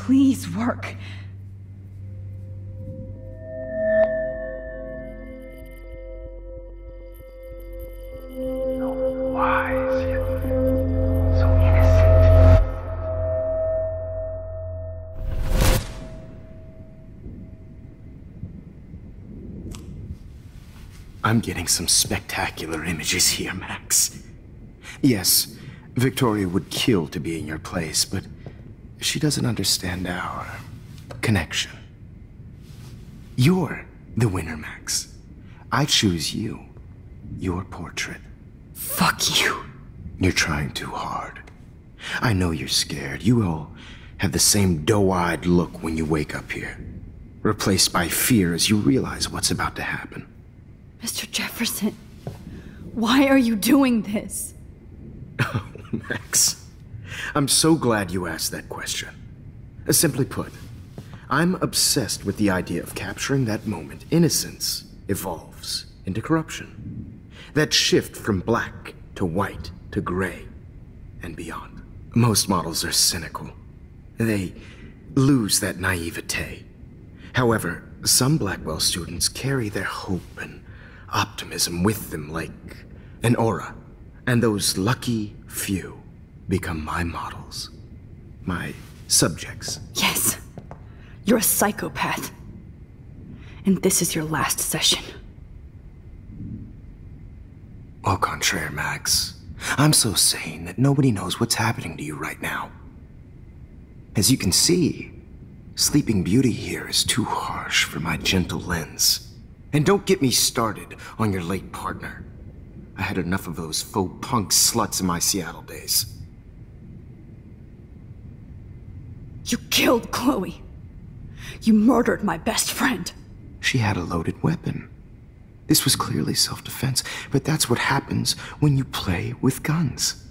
please work. So wise, yet so innocent. I'm getting some spectacular images here, Max. Yes, Victoria would kill to be in your place, but she doesn't understand our connection. You're the winner, Max. I choose you. Your portrait. Fuck you. You're trying too hard. I know you're scared. You all have the same doe-eyed look when you wake up here, replaced by fear as you realize what's about to happen. Mr. Jefferson, why are you doing this? Oh, Max, I'm so glad you asked that question. Simply put, I'm obsessed with the idea of capturing that moment innocence evolves into corruption. That shift from black to white to gray and beyond. Most models are cynical. They lose that naivete. However, some Blackwell students carry their hope and optimism with them like an aura. And those lucky few become my models. My subjects. Yes. You're a psychopath. And this is your last session. Au contraire, Max. I'm so sane that nobody knows what's happening to you right now. As you can see, Sleeping Beauty here is too harsh for my gentle lens. And don't get me started on your late partner. I had enough of those faux punk sluts in my Seattle days. You killed Chloe. You murdered my best friend. She had a loaded weapon. This was clearly self-defense, but that's what happens when you play with guns.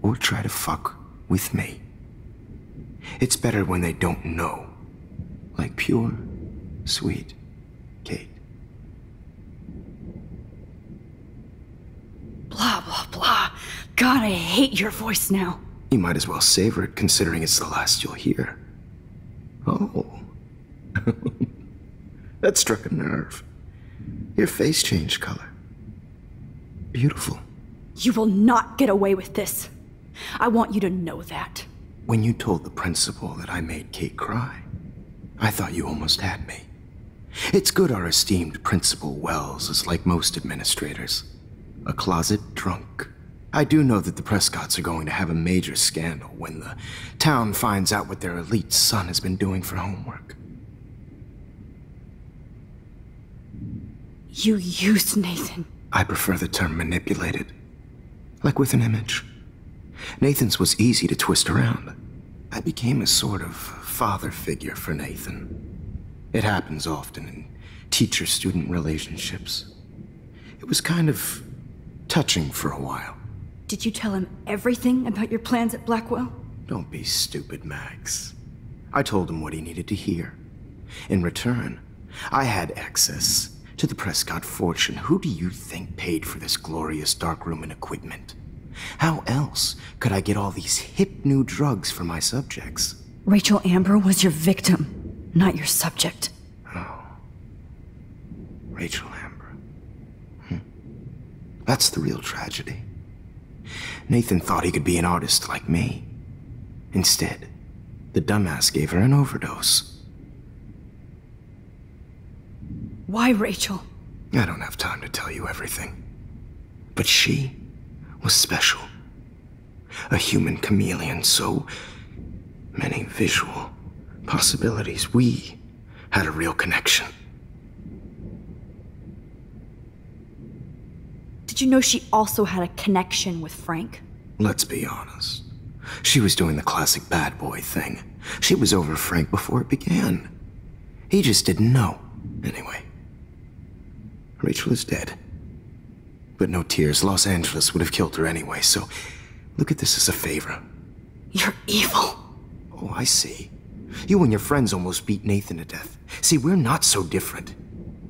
Or try to fuck with me. It's better when they don't know. Like pure, sweet Kate. Blah, blah, blah. God, I hate your voice now. You might as well savor it, considering it's the last you'll hear. Oh. That struck a nerve. Your face changed color. Beautiful. You will not get away with this. I want you to know that. When you told the principal that I made Kate cry, I thought you almost had me. It's good our esteemed Principal Wells is like most administrators. A closet drunk. I do know that the Prescotts are going to have a major scandal when the town finds out what their elite son has been doing for homework. You used Nathan. I prefer the term manipulated. Like with an image. Nathan's was easy to twist around. I became a sort of father figure for Nathan. It happens often in teacher-student relationships. It was kind of touching for a while. Did you tell him everything about your plans at Blackwell? Don't be stupid, Max. I told him what he needed to hear. In return, I had access to the Prescott fortune. Who do you think paid for this glorious darkroom and equipment? How else could I get all these hip new drugs for my subjects? Rachel Amber was your victim, not your subject. Oh. Rachel Amber. That's the real tragedy. Nathan thought he could be an artist like me. Instead, the dumbass gave her an overdose. Why Rachel? I don't have time to tell you everything. But she was special. A human chameleon, so many visual possibilities. We had a real connection. Did you know she also had a connection with Frank? Let's be honest. She was doing the classic bad boy thing. She was over Frank before it began. He just didn't know. Anyway, Rachel is dead. But no tears. Los Angeles would have killed her anyway, so look at this as a favor. You're evil. Oh, I see. You and your friends almost beat Nathan to death. See, we're not so different.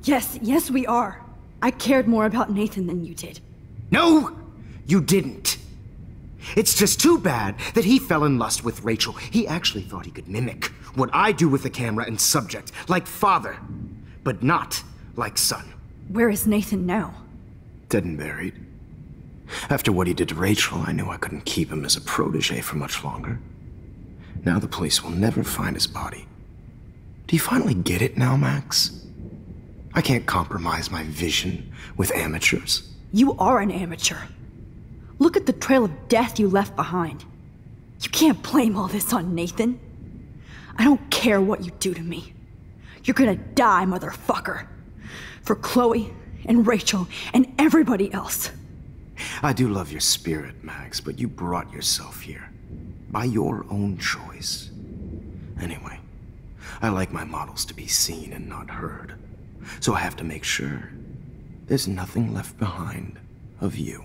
Yes, we are. I cared more about Nathan than you did. No, you didn't. It's just too bad that he fell in lust with Rachel. He actually thought he could mimic what I do with the camera and subject, like father, but not like son. Where is Nathan now? Dead and buried. After what he did to Rachel, I knew I couldn't keep him as a protege for much longer. Now the police will never find his body. Do you finally get it now, Max? I can't compromise my vision with amateurs. You are an amateur. Look at the trail of death you left behind. You can't blame all this on Nathan. I don't care what you do to me. You're gonna die, motherfucker. For Chloe and Rachel and everybody else. I do love your spirit, Max, but you brought yourself here. By your own choice. Anyway, I like my models to be seen and not heard. So I have to make sure there's nothing left behind of you.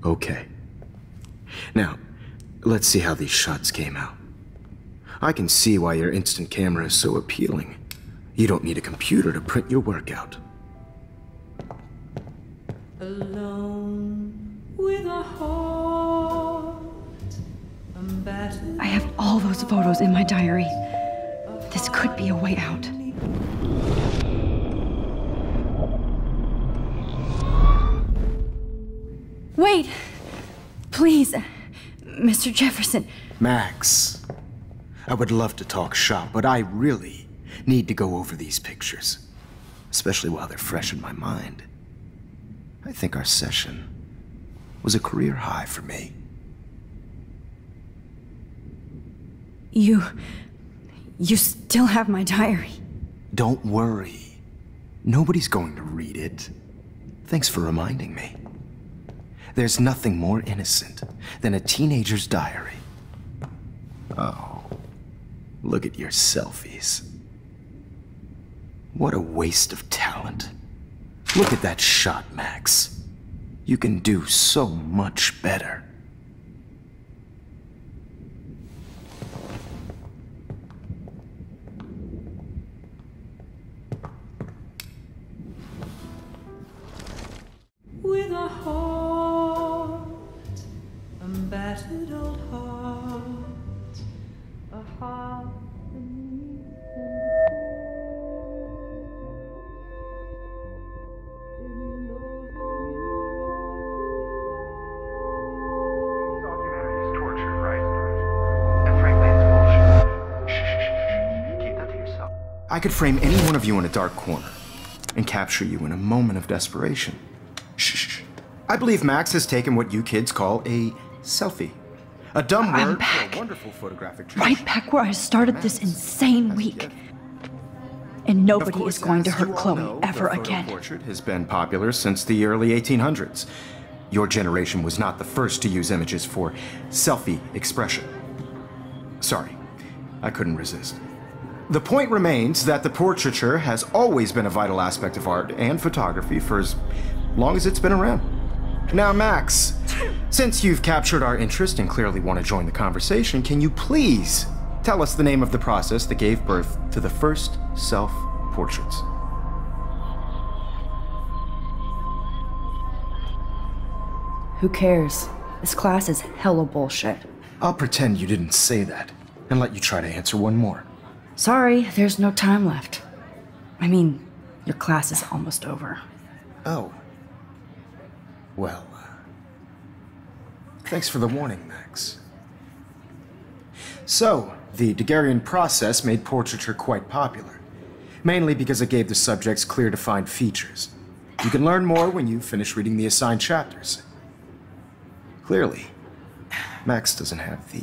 Okay. Now, let's see how these shots came out. I can see why your instant camera is so appealing. You don't need a computer to print your work out. Alone with a heart, I have all those photos in my diary. This could be a way out. Wait! Please, Mr. Jefferson. Max, I would love to talk shop, but I really need to go over these pictures. Especially while they're fresh in my mind. I think our session was a career high for me. You still have my diary. Don't worry. Nobody's going to read it. Thanks for reminding me. There's nothing more innocent than a teenager's diary. Oh, look at your selfies. What a waste of talent. Look at that shot, Max. You can do so much better. with a heart, a battered old heart, a heart beneath Humanity's torture, right? And frankly, it's bullshit. Shh. Keep that to yourself. I could frame any one of you in a dark corner and capture you in a moment of desperation. Shh. I believe Max has taken what you kids call a selfie. A dumb I'm word back. for a wonderful photographic Right back where I started this insane week. And nobody is going to hurt Chloe ever again. The portrait has been popular since the early 1800s. Your generation was not the first to use images for selfie expression. Sorry, I couldn't resist. The point remains that the portraiture has always been a vital aspect of art and photography for as long as it's been around. Now, Max, since you've captured our interest and clearly want to join the conversation, can you please tell us the name of the process that gave birth to the first self-portraits? Who cares? This class is hella bullshit. I'll pretend you didn't say that and let you try to answer one more. Sorry, there's no time left. I mean, your class is almost over. Oh. Well, thanks for the warning, Max. So, the Daguerrean process made portraiture quite popular, mainly because it gave the subjects clear defined features. You can learn more when you finish reading the assigned chapters. Clearly, Max doesn't have the,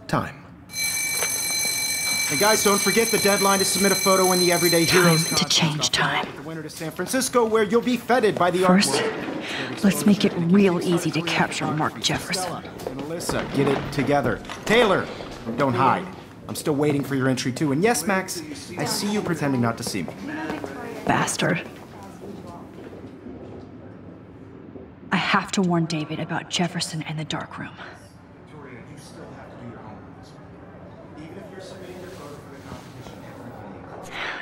time. And guys, don't forget the deadline to submit a photo in the Everyday Heroes Time to change time. The winner to San Francisco, where you'll be feted by the First, artwork. let's make it real easy to capture Mark Jefferson. And Alyssa, get it together. Taylor, don't hide. I'm still waiting for your entry too. And yes, Max, I see you pretending not to see me. Bastard. I have to warn David about Jefferson and the dark room.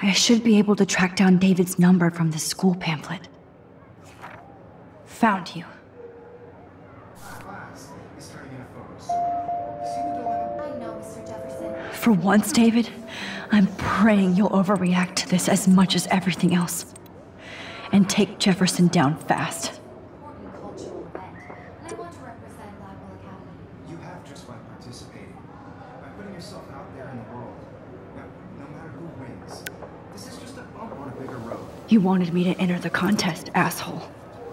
I should be able to track down David's number from the school pamphlet. Found you. For once, David, I'm praying you'll overreact to this as much as everything else. And take Jefferson down fast. Important cultural event, and I want to represent Blackwell Academy. You have just by participating, by putting yourself out there in the world. No matter who wins, this is just a bump on a bigger road. You wanted me to enter the contest, asshole.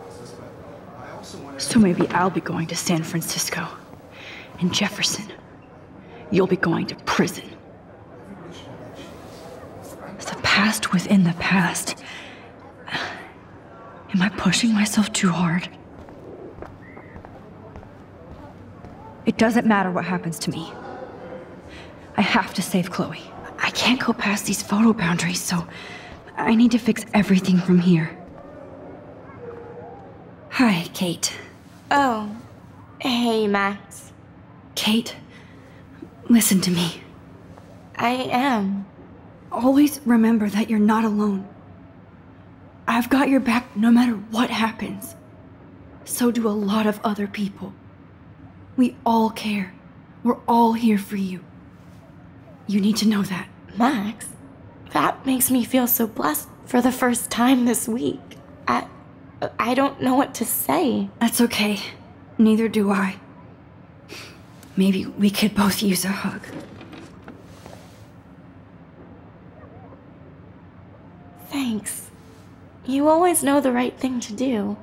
But I also wanted So maybe I'll be going to San Francisco. And Jefferson, you'll be going to prison. The past within the past. Am I pushing myself too hard? It doesn't matter what happens to me. I have to save Chloe. I can't go past these photo boundaries, so I need to fix everything from here. Hi, Kate. Oh, hey, Max. Kate, listen to me. I am. Always remember that you're not alone. I've got your back no matter what happens. So do a lot of other people. We all care. We're all here for you. You need to know that. Max, that makes me feel so blessed for the first time this week. I don't know what to say. That's okay. Neither do I. Maybe we could both use a hug. Thanks. You always know the right thing to do.